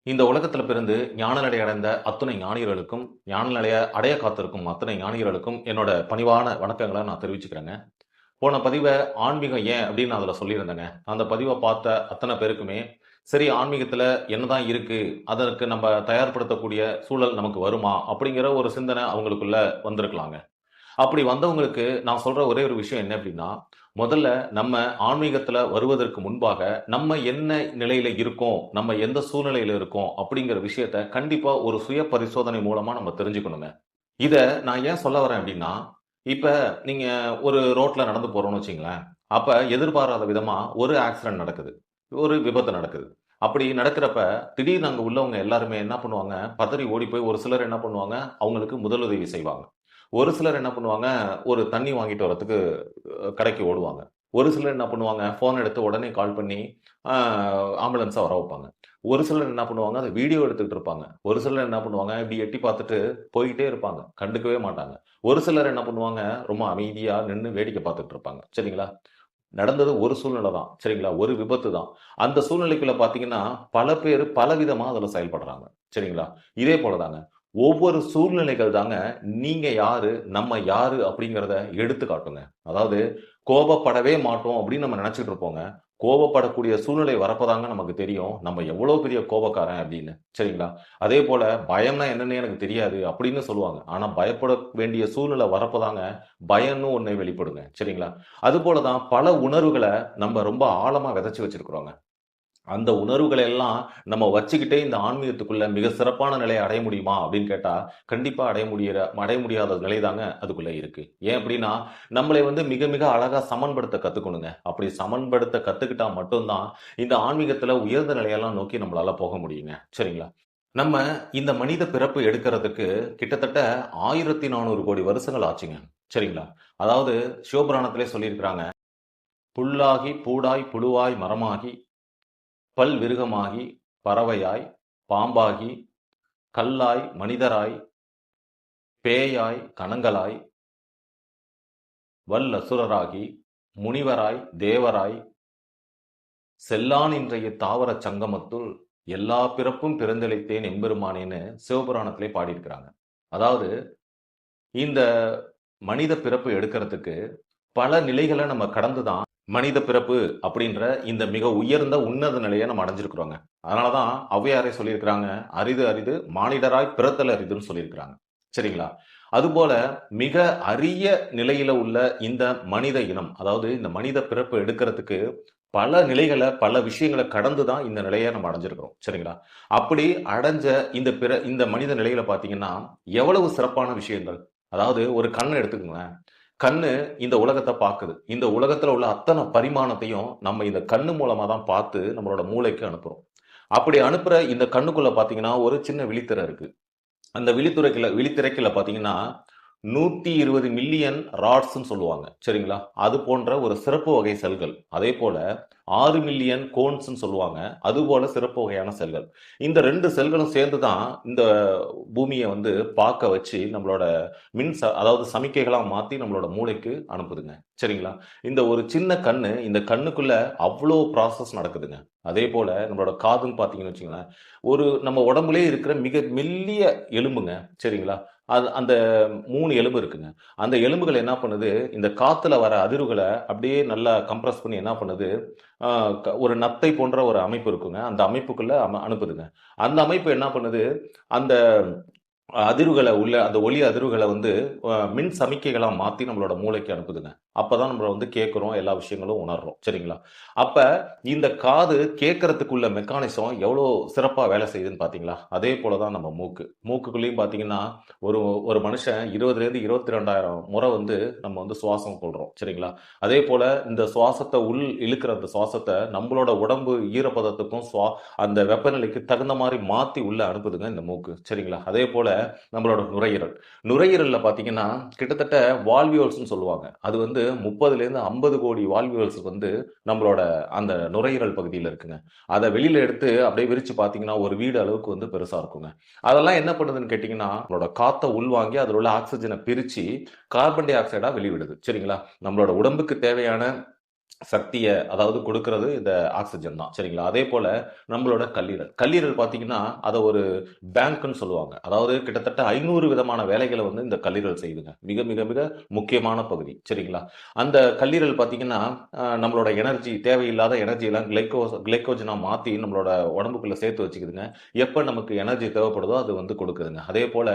இந்த உலகத்துல பிறந்து ஞான நிலை அடைந்த அத்துணை ஞானிகளுக்கும், ஞான நிலைய அடைய காத்திருக்கும் அத்தனை ஞானிகளுக்கும் என்னோட பணிவான வணக்கங்கள நான் தெரிவிச்சுக்கிறேங்க. போன பதிவ ஆன்மீகம் ஏன் அப்படின்னு நான் அதுல சொல்லியிருந்தேங்க. அந்த பதிவ பார்த்த அத்தனை பேருக்குமே, சரி ஆன்மீகத்துல என்னதான் இருக்கு? அதற்கு நம்ம தயார்படுத்தக்கூடிய சூழல் நமக்கு வருமா? அப்படிங்கிற ஒரு சிந்தனை அவங்களுக்குள்ள வந்திருக்கலாங்க. அப்படி வந்தவங்களுக்கு நான் சொல்ற ஒரே ஒரு விஷயம் என்ன அப்படின்னா, முதல்ல நம்ம ஆன்மீகத்துல வருவதற்கு முன்பாக, நம்ம என்ன நிலையில இருக்கோம், நம்ம எந்த சூழ்நிலையில இருக்கோம் அப்படிங்கிற விஷயத்த கண்டிப்பா ஒரு சுய பரிசோதனை மூலமா நம்ம தெரிஞ்சுக்கணுங்க. இத நான் ஏன் சொல்ல வரேன் அப்படின்னா, இப்ப நீங்க ஒரு ரோட்ல நடந்து போறோம்னு வச்சுக்கங்களேன். அப்ப எதிர்பாராத விதமா ஒரு ஆக்சிடென்ட் நடக்குது. ஒரு விபத்து நடக்குது. அப்படி நடக்கிறப்ப, திடீர்னு அங்க உள்ளவங்க எல்லாருமே என்ன பண்ணுவாங்க, பதறி ஓடி போய் ஒரு சிலர் என்ன பண்ணுவாங்க, அவங்களுக்கு முதலுதவி செய்வாங்க. ஒரு சிலர் என்ன பண்ணுவாங்க, ஒரு தண்ணி வாங்கிட்டு வரதுக்கு கடைக்கு ஓடுவாங்க. ஒரு சிலர் என்ன பண்ணுவாங்க, ஃபோன் எடுத்து உடனே கால் பண்ணி அ ஆம்புலன்ஸ வர வைப்பாங்க. ஒரு சிலர் என்ன பண்ணுவாங்க, அத வீடியோ எடுத்துக்கிட்டு இருப்பாங்க. ஒரு சிலர் என்ன பண்ணுவாங்க, இப்படி எட்டி பார்த்துட்டு போயிட்டே இருப்பாங்க. கண்டுக்கவே மாட்டாங்க. ஒரு சிலர் என்ன பண்ணுவாங்க, ரொம்ப அமைதியா நின்னு வேடிக்கை பார்த்துட்டு இருப்பாங்க. சரிங்களா? நடந்தது ஒரு சூழ்நிலை தான். சரிங்களா? ஒரு விபத்து தான். அந்த சூழ்நிலைக்குள்ள பார்த்தீங்கன்னா, பல பேரு பலவிதமா அதுல செயல்படுறாங்க. சரிங்களா? இதே போல தாங்க. ஒவ்வொரு சூழ்நிலைகள் தாங்க நீங்க யாரு, நம்ம யாரு அப்படிங்கிறத எடுத்து காட்டுங்க. அதாவது கோபப்படவே மாட்டோம் அப்படின்னு நம்ம நெனச்சுட்டு இருப்போங்க. கோபப்படக்கூடிய சூழ்நிலை வரப்பதாங்க நமக்கு தெரியும். நம்ம எவ்வளோ பெரிய கோபக்காரன் அப்படின்னு. சரிங்களா? அதேபோல பயம்னா என்னன்னே எனக்கு தெரியாது அப்படின்னு சொல்லுவாங்க. ஆனா பயப்பட வேண்டிய சூழ்நிலை வரப்பதாங்க பயம்னு ஒண்ணு வெளிப்படுங்க. சரிங்களா? அதுபோல தான் பல உணர்வுகள நம்ம ரொம்ப ஆழமா விதைச்சு வச்சிருக்கிறோங்க. அந்த உணர்வுகள எல்லாம் நம்ம வச்சுக்கிட்டே இந்த ஆன்மீகத்துக்குள்ள மிக சிறப்பான நிலைய அடைய முடியுமா? அப்படின்னு கேட்டா, கண்டிப்பா அடைய முடியாத நிலை தாங்க அதுக்குள்ள இருக்கு. ஏன் அப்படின்னா, நம்மளை வந்து மிக மிக அழகா சமன்படுத்த கத்துக்கணுங்க. அப்படி சமன்படுத்த கத்துக்கிட்டா மட்டும் தான், இந்த ஆன்மீகத்துல உயர்ந்த நிலையெல்லாம் நோக்கி நம்மளால போக முடியுங்க. சரிங்களா? நம்ம இந்த மனித பிறப்பு எடுக்கிறதுக்கு கிட்டத்தட்ட 1400 கோடி வருஷங்கள் ஆச்சுங்க. சரிங்களா? அதாவது சிவபுராணத்திலே சொல்லியிருக்கிறாங்க. புல்லாகி, பூடாய், புழுவாய், மரமாகி, பல்விருகமாகி, பறவையாய், பாம்பாகி, கல்லாய், மனிதராய், பேயாய், கணங்களாய், வல்லசுரராகி, முனிவராய், தேவராய், செல்லான் இன்றைய தாவரச் சங்கமத்துள் எல்லா பிறப்பும் பிறந்தளித்தேன் எம்பெருமானேன்னு சிவபுராணத்திலே பாடியிருக்கிறாங்க. அதாவது இந்த மனித பிறப்பு எடுக்கிறதுக்கு பல நிலைகள நம்ம கடந்து தான் மனித பிறப்பு அப்படின்ற இந்த மிக உயர்ந்த உன்னத நிலைய நம்ம அடைஞ்சிருக்கிறோங்க. அதனால தான் ஔவையாரே சொல்லியிருக்கிறாங்க, "அரிது அரிது மானிடராய் பிறத்தல் அரிதுன்னு" சொல்லியிருக்கிறாங்க. சரிங்களா? அதுபோல மிக அரிய நிலையில உள்ள இந்த மனித இனம், அதாவது இந்த மனித பிறப்பு எடுக்கிறதுக்கு பல நிலைகள, பல விஷயங்கள கடந்து தான் இந்த நிலைய நம்ம அடைஞ்சிருக்கிறோம். சரிங்களா? அப்படி அடைஞ்ச இந்த மனித நிலையில பார்த்தீங்கன்னா, எவ்வளவு சிறப்பான விஷயங்கள். அதாவது ஒரு கண்ண எடுத்துக்கங்களேன். கண்ணு இந்த உலகத்த பாக்குது. இந்த உலகத்துல உள்ள அத்தன பரிமாணத்தையும் நம்ம இந்த கண்ணு மூலமா தான் பார்த்து நம்மளோட மூளைக்கு அனுப்புறோம். அப்படி அனுப்புற இந்த கண்ணுக்குள்ள பார்த்தீங்கன்னா, ஒரு சின்ன விழித்திரை இருக்கு. அந்த விழித்திரைக்குள்ள பார்த்தீங்கன்னா, 120 மில்லியன் ராட்ஸ்ன்னு சொல்லுவாங்க. சரிங்களா? அது போன்ற ஒரு சிறப்பு வகை செல்கள். அதேபோல 6 மில்லியன் கோன்ஸ்ன்னு சொல்லுவாங்க. அதுபோல சிறப்பு வகையான செல்கள். இந்த 2 செல்களும் சேர்ந்து தான் இந்த பூமிய வந்து பார்க்க வச்சு நம்மளோட அதாவது சமிக்கைகளா மாத்தி நம்மளோட மூளைக்கு அனுப்புதுங்க. சரிங்களா? இந்த ஒரு சின்ன கண்ணு, இந்த கண்ணுக்குள்ள அவ்ளோ ப்ராசஸ் நடக்குதுங்க. அதேபோல நம்மளோட காதுன்னு பார்த்தீங்கன்னு வச்சுக்கங்களேன், ஒரு நம்ம உடம்புலயே இருக்கிற மிக மெல்லிய எலும்புங்க. சரிங்களா? அந்த 3 எலும்பு இருக்குங்க. அந்த எலும்புகள் என்ன பண்ணுது, இந்த காத்துல வர அதிர்வுகள அப்படியே நல்லா கம்ப்ரஸ் பண்ணி என்ன பண்ணுது, அ ஒரு நத்தை போன்ற ஒரு அமைப்பு இருக்குங்க. அந்த அமைப்புக்குள்ள அனுப்புதுங்க. அந்த அமைப்பு என்ன பண்ணுது, அந்த அந்த ஒலி அதிர்வுகள வந்து மின் சமிக்கைகளா மாத்தி நம்மளோட மூளைக்கு அனுப்புதுங்க. அப்பதான் நம்மள வந்து கேட்கிறோம், எல்லா விஷயங்களும் உணர்றோம். சரிங்களா? அப்ப இந்த காது கேட்கறதுக்குள்ள மெக்கானிசம் எவ்வளோ சிறப்பா வேலை செய்யுதுன்னு பார்த்தீங்களா? அதே போல தான் நம்ம மூக்கு. மூக்குக்குள்ளேயும் பார்த்தீங்கன்னா, ஒரு ஒரு மனுஷன் 20லேருந்து 22,000 முறை வந்து நம்ம வந்து சுவாசம் கொள்றோம். சரிங்களா? அதே போல இந்த சுவாசத்த இழுக்கிற அந்த சுவாசத்த நம்மளோட உடம்பு ஈரப்பதத்துக்கும், அந்த வெப்பநிலைக்கு தகுந்த மாரி மாத்தி உள்ள அனுப்புதுங்க இந்த மூக்கு. சரிங்களா? அதே போல நம்மளோட நுரையீரல். நுரையீரல்ல பார்த்தீங்கன்னா, கிட்டத்தட்ட வால்வியோல்ஸ்ன்னு சொல்லுவாங்க. அது வந்து 30லேருந்து 50 கோடி வால்வியோல்ஸ் வந்து நம்மளோட அந்த நுரையீரல் பகுதியில இருக்குங்க. அத வெளியில எடுத்து அப்படியே விரிச்சு பார்த்தீங்கன்னா, ஒரு வீடு அளவுக்கு வந்து பெருசா இருக்குங்க. அதெல்லாம் என்ன பண்ணுதுன்னு கேட்டீங்கன்னா, நம்மளோட காத்த உள்வாங்கி அதில உள்ள ஆக்ஸிஜன பிரிச்சு கார்பன் டை ஆக்சைடா வெளிவிடுது. சரிங்களா? நம்மளோட உடம்புக்கு தேவையான சக்தியை அதாவது கொடுக்கறது இந்த ஆக்சிஜன் தான். சரிங்களா? அதே போல நம்மளோட கல்லீரல். கல்லீரல் பார்த்தீங்கன்னா, அத ஒரு பேங்க்ன்னு சொல்லுவாங்க. அதாவது கிட்டத்தட்ட 500 விதமான வேலைகள வந்து இந்த கல்லீரல் செய்யுதுங்க. மிக மிக மிக முக்கியமான பகுதி. சரிங்களா? அந்த கல்லீரல் பார்த்தீங்கன்னா, நம்மளோட எனர்ஜி தேவையில்லாத எனர்ஜியெல்லாம் கிளைக்கோஜனா மாத்தி நம்மளோட உடம்புக்குள்ள சேர்த்து வச்சுக்குதுங்க. எப்ப நமக்கு எனர்ஜி தேவைப்படுதோ அது வந்து கொடுக்குதுங்க. அதே போல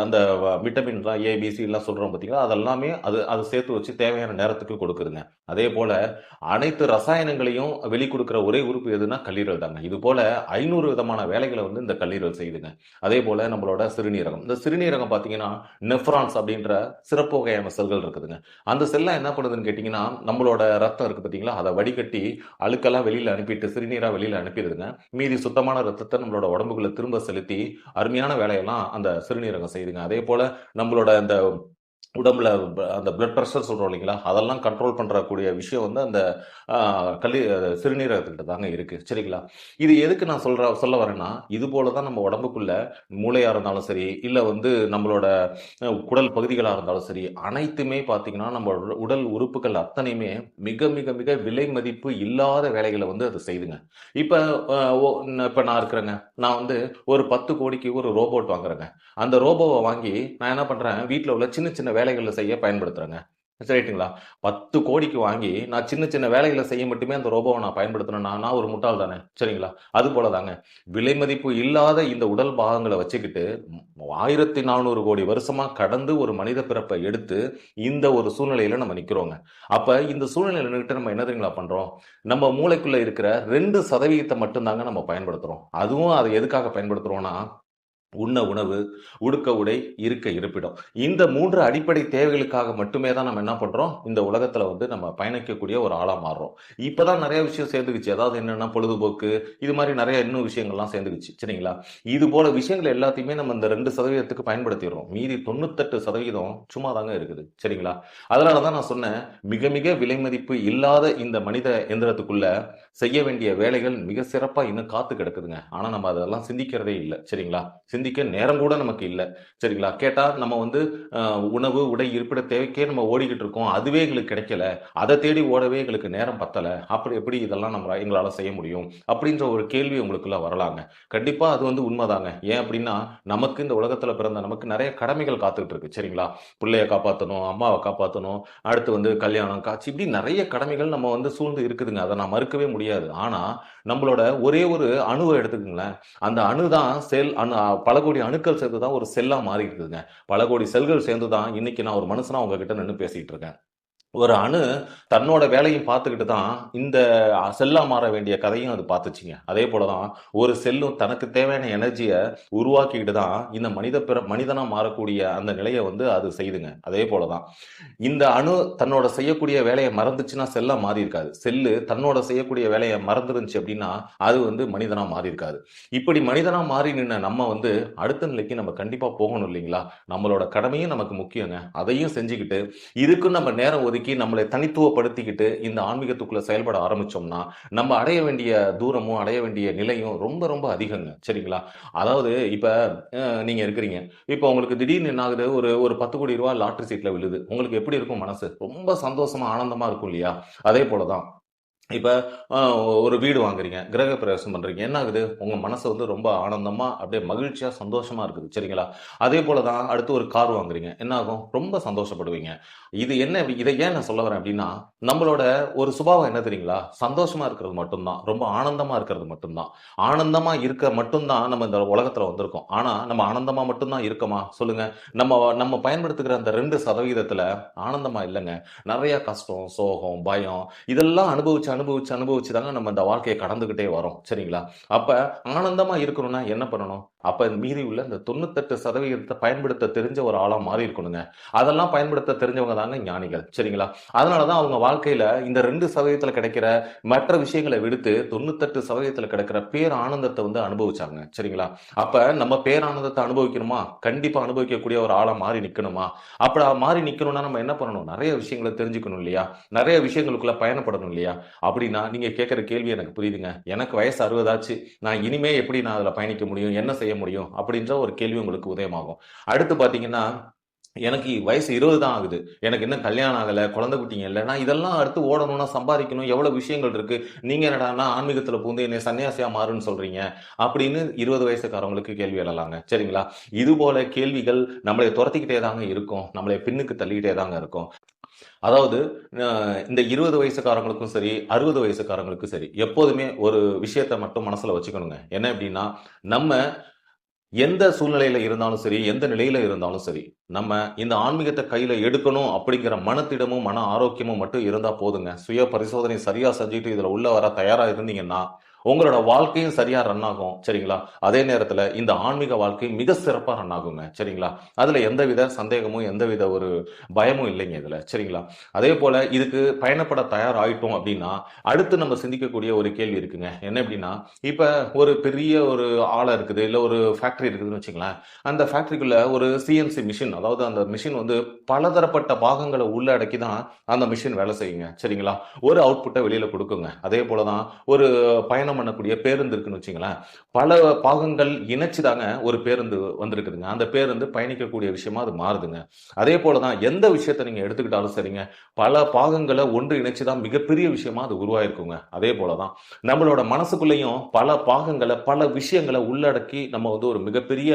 அந்த விட்டமின்லாம் ஏ, பி, சி எல்லாம் சொல்றோம் பார்த்தீங்களா? அதெல்லாமே அது அது சேர்த்து வச்சு தேவையான நேரத்துக்கு கொடுக்குதுங்க. அதே போல அனைத்து ரசாயனங்களையும் வெளிக்கொடுக்கிற ஒரே உறுப்பு எதுன்னா கல்லீரல் தாங்க. இது போல 500 விதமான வேலைகளை வந்து இந்த கல்லீரல் செய்யுதுங்க. அதே போல நம்மளோட சிறுநீரகம். இந்த சிறுநீரகம் பார்த்தீங்கன்னா, நெஃப்ரான்ஸ் அப்படின்ற சிறப்பு வகையான செல்கள் இருக்குதுங்க. அந்த செல்லாம் என்ன பண்ணுதுன்னு கேட்டீங்கன்னா, நம்மளோட ரத்தம் இருக்கு பார்த்தீங்களா, அதை வடிகட்டி அழுக்கெல்லாம் வெளியில அனுப்பிட்டு சிறுநீரா வெளியில அனுப்பிடுதுங்க. மீதி சுத்தமான ரத்தத்தை நம்மளோட உடம்புக்குள்ள திரும்ப செலுத்தி அருமையான வேலையெல்லாம் அந்த சிறுநீரகம் செய்யுதுங்க. அதே போல நம்மளோட அந்த உடம்புல அந்த பிளட் ப்ரெஷர் சொல்றோம் இல்லைங்களா, அதெல்லாம் கண்ட்ரோல் பண்றக்கூடிய விஷயம் வந்து அந்த சிறுநீரகத்துக்கிட்ட தாங்க இருக்கு. சரிங்களா? இது எதுக்கு நான் சொல்ல வரேன்னா, இது போல தான் நம்ம உடம்புக்குள்ள மூளையா இருந்தாலும் சரி, இல்ல வந்து நம்மளோட குடல் பகுதிகளா இருந்தாலும் சரி, அனைத்துமே பார்த்தீங்கன்னா, நம்ம உடல் உறுப்புகள் அத்தனையுமே மிக மிக மிக விலை மதிப்பு இல்லாத வேலைகளை வந்து அது செய்யுதுங்க. இப்ப அ ஒ இப்ப நான் இருக்கிறேங்க. நான் வந்து ஒரு 10 கோடிக்கு ஒரு ரோபோட் வாங்குறேங்க. அந்த ரோபோவ வாங்கி நான் என்ன பண்றேன், வீட்ல உள்ள சின்ன சின்ன வேலைகள செய்ய பயன்படுத்துறேங்க. ரைட்டுங்களா? 10 கோடிக்கு வாங்கி நான் சின்ன சின்ன வேலைகள செய்ய மட்டுமே அந்த ரோபோவ நான் பயன்படுத்தணும்னா, நான் ஒரு முட்டாள் தானே! சரிங்களா? அது போல தாங்க. விலை மதிப்பு இல்லாத இந்த உடல் பாகங்கள வச்சுக்கிட்டு 1400 கோடி வருஷமா கடந்து ஒரு மனித பிறப்ப எடுத்து, இந்த ஒரு சூழ்நிலையில நம்ம நிக்கிறோங்க. அப்ப இந்த சூழ்நிலையில நின்னுட்டு நம்ம என்ன தெரியுங்களா பண்றோம்? நம்ம மூளைக்குள்ள இருக்கிற 2% மட்டும் தாங்க நம்ம பயன்படுத்துறோம். அதுவும் அத எதுக்காக பயன்படுத்துறோம்னா, உண்ண உணவு, உடுக்க உடை, இருக்க இருப்பிடம். இந்த 3 அடிப்படை தேவைகளுக்காக மட்டுமே தான் நம்ம என்ன பண்றோம், இந்த உலகத்துல வந்து நம்ம பயணிக்கக்கூடிய ஒரு ஆளா மாறுறோம். இப்பதான் நெறைய விஷயம் சேர்ந்துக்குச்சு. அதாவது என்னன்னா பொழுதுபோக்கு, இது மாரி நெறைய இன்னும் விஷயங்கள்லாம் சேர்ந்துக்குச்சு. சரிங்களா? இது போல விஷயங்கள் எல்லாத்தையுமே நம்ம இந்த 2% பயன்படுத்திர்றோம். மீதி 98% சும்மா தாங்க இருக்குது. சரிங்களா? அதனால தான் நான் சொன்னேன், மிக மிக விலை மதிப்பு இல்லாத இந்த மனித எந்திரத்துக்குள்ள செய்ய வேண்டிய வேலைகள் மிக சிறப்பா இன்னும் காத்து கிடக்குதுங்க. ஆனா நம்ம அதெல்லாம் சிந்திக்கிறதே இல்ல. சரிங்களா? சிந்திக்க நேரம் கூட நமக்கு இல்ல. சரிங்களா? கேட்டா நம்ம வந்து உணவு, உடை, இருப்பிட தேவைக்கே நம்ம ஓடிக்கிட்டு இருக்கோம். அதுவே எங்களுக்கு கிடைக்கல. அத தேடி ஓடவே எங்களுக்கு நேரம் பத்தல. அப்படி எப்படி இதெல்லாம் எங்களால செய்ய முடியும்? அப்படின்ற ஒரு கேள்வி உங்களுக்குள்ள வரலாங்க. கண்டிப்பா அது வந்து உண்மதாங்க. ஏன் அப்படின்னா, நமக்கு இந்த உலகத்துல பிறந்த நமக்கு நெறைய கடமைகள் காத்துக்கிட்டு இருக்கு. சரிங்களா? புள்ளைய காப்பாத்தணும், அம்மாவ காப்பாத்தணும், அடுத்து வந்து கல்யாணம், காட்சி இப்படி நெறைய கடமைகள் நம்ம வந்து சூழ்ந்து இருக்குதுங்க. அத நான் மறுக்கவே முடியாது. ஆனா, நம்மளோட ஒரே ஒரு அணுவ எடுத்துக்கங்களேன். அந்த அணு தான் பல கோடி அணுக்கள் சேர்ந்து தான் ஒரு செல்லா மாறி இருக்குதுங்க. பல கோடி செல்கள் சேர்ந்து தான் இன்னைக்கு நான் ஒரு மனுஷனா உங்ககிட்ட நின்னு பேசிட்டு இருக்கேன். ஒரு அணு தன்னோட வேலையும் பார்த்துக்கிட்டு தான் இந்த செல்லா மாற வேண்டிய கதையும் அது பார்த்துச்சுங்க. அதே போல தான் ஒரு செல்லும் தனக்கு தேவையான எனர்ஜிய உருவாக்கிக்கிட்டு தான் இந்த மனிதனா மாறக்கூடிய அந்த நிலைய வந்து அது செய்யுதுங்க. அதே போல தான் இந்த அணு தன்னோட செய்யக்கூடிய வேலைய மறந்துச்சுன்னா செல்லா மாறியிருக்காது. செல்லு தன்னோட செய்யக்கூடிய வேலைய மறந்துருந்துச்சு அப்படின்னா, அது வந்து மனிதனா மாறியிருக்காது. இப்படி மனிதனா மாறி நின்ன நம்ம வந்து அடுத்த நிலைக்கு நம்ம கண்டிப்பா போகணும் இல்லைங்களா? நம்மளோட கடமையும் நமக்கு முக்கியங்க. அதையும் செஞ்சுக்கிட்டு, இதுக்கும் நம்ம நேரம் ஒதுக்கி நம்மளை தனித்துவப்படுத்திக்கிட்டு இந்த ஆன்மீகத்துக்குள்ள செயல்பட ஆரம்பிச்சோம்னா, நம்ம அடைய வேண்டிய தூரமும், அடைய வேண்டிய நிலையும் ரொம்ப ரொம்ப அதிகங்க. சரிங்களா? அதாவது இப்ப நீங்க இருக்கிறீங்க. இப்ப உங்களுக்கு திடீர்னு என்ன ஆகுது, ஒரு ஒரு ரூ. 10,00,00,000 லாட்டரி சீட்ல விழுது. உங்களுக்கு எப்படி இருக்கும் மனசு? ரொம்ப சந்தோஷமா, ஆனந்தமா இருக்கும் இல்லையா? அதே போல தான். இப்ப அ ஒரு வீடு வாங்குறீங்க. கிரகப்பிரவேசம் பண்றீங்க. என்ன ஆகுது? உங்க மனசு வந்து ரொம்ப ஆனந்தமா, அப்படியே மகிழ்ச்சியா, சந்தோஷமா இருக்குது. சரிங்களா? அதே போல தான் அடுத்து ஒரு கார் வாங்குறீங்க. என்ன ஆகும்? ரொம்ப சந்தோஷப்படுவீங்க. இத ஏன் நான் சொல்ல வரேன் அப்படின்னா, நம்மளோட ஒரு சுபாவம் என்ன தெரியுங்களா? சந்தோஷமா இருக்கிறது மட்டும் தான். ரொம்ப ஆனந்தமா இருக்கிறது மட்டும் தான். ஆனந்தமா இருக்க மட்டும் தான் நம்ம இந்த உலகத்துல வந்திருக்கோம். ஆனா, நம்ம ஆனந்தமா மட்டும் தான் இருக்கோமா? சொல்லுங்க. நம்ம நம்ம பயன்படுத்துகிற அந்த 2% ஆனந்தமா இல்லங்க. நெறைய கஷ்டம், சோகம், பயம் இதெல்லாம் அனுபவிச்சு தாங்க நம்ம இந்த வாழ்க்கைய கடந்துகிட்டே வரோம். சரிங்களா? அப்ப ஆனந்தமா இருக்கணும்னா என்ன பண்ணணும்? அப்ப மீதி உள்ள இந்த 98% பயன்படுத்த தெரிஞ்ச ஒரு ஆளா மாறி இருக்கணுங்க. அதெல்லாம் பயன்படுத்த தெரிஞ்சவங்க தாங்க ஞானிகள். சரிங்களா? அதனால தான் அவங்க வாழ்க்கையில இந்த 2% கிடைக்கிற மற்ற விஷயங்கள விடுத்து 98% கிடைக்கிற பேர் ஆனந்தத்த வந்து அனுபவிச்சாங்க. சரிங்களா? அப்ப நம்ம பேரானந்தத்த அனுபவிக்கணுமா? கண்டிப்பா அனுபவிக்கக்கூடிய ஒரு ஆளா மாறி நிக்கணுமா? அப்ப மாறி நிக்கணும்னா நம்ம என்ன பண்ணணும்? நெறைய விஷயங்கள தெரிஞ்சுக்கணும் இல்லையா? நெறைய விஷயங்களுக்குள்ள பயணப்படணும் இல்லையா? அப்படின்னா, நீங்க கேட்கிற கேள்வி எனக்கு புரியுதுங்க. எனக்கு வயசு 60 ஆச்சு. இனிமே எப்படி நான் அதுல பயணிக்க முடியும்? என்ன செய்ய முடியும்? அப்படின்ற ஒரு கேள்வி உங்களுக்கு உதயமாகும். அடுத்து பார்த்தீங்கன்னா, எனக்கு வயசு 20 தான் ஆகுது. எனக்கு இன்னும் கல்யாணம் ஆகல, குழந்தை குட்டிங்க இல்ல. நான் இதெல்லாம் அடுத்து ஓடணும்னா சம்பாதிக்கணும். எவ்வளவு விஷயங்கள் இருக்கு. நீங்க என்னடான்னா ஆன்மீகத்துல புகுந்து என்னைய சன்னியாசியா மாறுன்னு சொல்றீங்க. அப்படின்னு 20 வயசுக்காரவங்களுக்கு கேள்வி எழலாங்க. சரிங்களா? இது போல கேள்விகள் நம்மளை துரத்திக்கிட்டே தாங்க இருக்கும். நம்மளை பின்னுக்கு தள்ளிக்கிட்டே தாங்க இருக்கும். அதாவது இந்த 20 வயசுக்காரங்களுக்கும் சரி, 60 வயசுக்காரங்களுக்கும் சரி, எப்போதுமே ஒரு விஷயத்த மட்டும் மனசுல வச்சுக்கணுங்க. என்ன அப்படின்னா, நம்ம எந்த சூழ்நிலையில இருந்தாலும் சரி, எந்த நிலையில இருந்தாலும் சரி, நம்ம இந்த ஆன்மீகத்த கையில எடுக்கணும் அப்படிங்கிற மனத்திடமும், மன ஆரோக்கியமும் மட்டும் இருந்தா போதுங்க. சுய பரிசோதனை சரியா செஞ்சுட்டு இதுல உள்ள வர தயாரா இருந்தீங்கன்னா, உங்களோட வாழ்க்கையும் சரியா ரன் ஆகும். சரிங்களா? அதே நேரத்துல இந்த ஆன்மீக வாழ்க்கை மிக சிறப்பா ரன் ஆகுங்க. சரிங்களா? அதுல எந்தவித சந்தேகமும், எந்தவித ஒரு பயமும் இல்லைங்க இதுல. சரிங்களா? அதே போல இதுக்கு பயணப்பட தயாராயிட்டோம் அப்படின்னா, அடுத்து நம்ம சிந்திக்கக்கூடிய ஒரு கேள்வி இருக்குங்க. என்ன அப்படின்னா, இப்ப ஒரு பெரிய ஒரு ஆலை இருக்குது, இல்ல ஒரு ஃபேக்டரி இருக்குதுன்னு வச்சுங்களேன். அந்த ஃபேக்டரிக்குள்ள ஒரு சிஎன்சி மிஷின், அதாவது அந்த மிஷின் வந்து பலதரப்பட்ட பாகங்களை உள்ளடக்கி தான் அந்த மிஷின் வேலை செய்யுங்க. சரிங்களா? ஒரு அவுட்புட்டை வெளியில கொடுக்குங்க. அதே போல தான் ஒரு பயணம் பண்ணக்கூடிய பேருந்து இருக்குன்னு வச்சுங்களேன். பல பாகங்கள் இணைச்சு தாங்க ஒரு பேருந்து வந்திருக்குதுங்க. அந்த பேருந்து பயணிக்கக்கூடிய விஷயமா அது மாறுதுங்க. அதே போல தான் எந்த விஷயத்த நீங்க எடுத்துக்கிட்டாலும் சரிங்க, பல பாகங்களை ஒன்று இணைச்சு தான் மிகப்பெரிய விஷயமா அது உருவாயிருக்குங்க. அதே போல தான் நம்மளோட மனசுக்குள்ளேயும் பல பாகங்களை, பல விஷயங்களை உள்ளடக்கி நம்ம வந்து ஒரு மிகப்பெரிய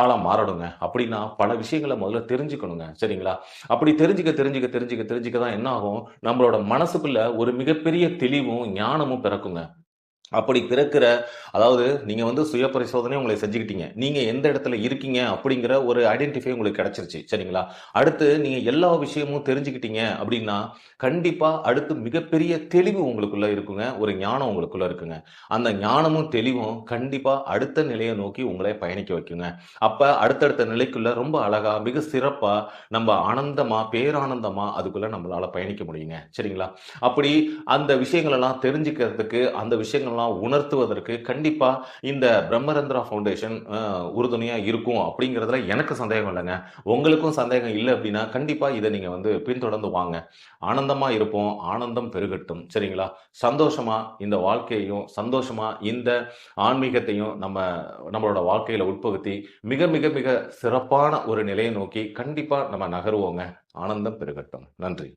ஆளா மாறணுங்க. அப்படின்னா பல விஷயங்களை முதல்ல தெரிஞ்சுக்கணுங்க. சரிங்களா? அப்படி தெரிஞ்சுக்க தான் என்ன ஆகும்? நம்மளோட மனசுக்குள்ள ஒரு மிகப்பெரிய தெளிவும், ஞானமும் பிறக்குங்க. அப்படி பிறக்கிற அதாவது நீங்க வந்து சுய பரிசோதனை உங்களை செஞ்சுக்கிட்டீங்க. நீங்க எந்த இடத்துல இருக்கீங்க அப்படிங்கிற ஒரு ஐடென்டிஃபை உங்களுக்கு கிடைச்சிருச்சு. சரிங்களா? அடுத்து நீங்க எல்லா விஷயமும் தெரிஞ்சுக்கிட்டீங்க அப்படின்னா, கண்டிப்பா அடுத்து மிகப்பெரிய தெளிவு உங்களுக்குள்ள இருக்குங்க. ஒரு ஞானம் உங்களுக்குள்ள இருக்குங்க. அந்த ஞானமும், தெளிவும் கண்டிப்பா அடுத்த நிலைய நோக்கி உங்களை பயணிக்க வைக்குங்க. அப்ப அடுத்தடுத்த நிலைக்குள்ள ரொம்ப அழகா, மிக சிறப்பா, நம்ம ஆனந்தமா, பேரானந்தமா அதுக்குள்ள நம்மளால பயணிக்க முடியுங்க. சரிங்களா? அப்படி அந்த விஷயங்கள் எல்லாம் தெரிஞ்சுக்கிறதுக்கு, அந்த விஷயங்கள்லாம் உணர்த்துவதற்கு கண்டிப்பா இந்த பிரம்மரந்திரா ஃபவுண்டேஷன் உறுதுணையா இருக்கும் அப்படிங்கிறதுல எனக்கு சந்தேகம் இல்லங்க. உங்களுக்கும் சந்தேகம் இல்ல அப்படின்னா, கண்டிப்பா இத நீங்க வந்து பின்தொடர்ந்து வாங்க. ஆனந்தமா இருப்போம். ஆனந்தம் பெருகட்டும். சரிங்களா? சந்தோஷமா இந்த வாழ்க்கையையும், சந்தோஷமா இந்த ஆன்மீகத்தையும் நம்மளோட வாழ்க்கையில உட்புகுத்தி, மிக மிக மிக சிறப்பான ஒரு நிலையை நோக்கி கண்டிப்பா நம்ம நகருவோங்க. ஆனந்தம் பெருகட்டும். நன்றி.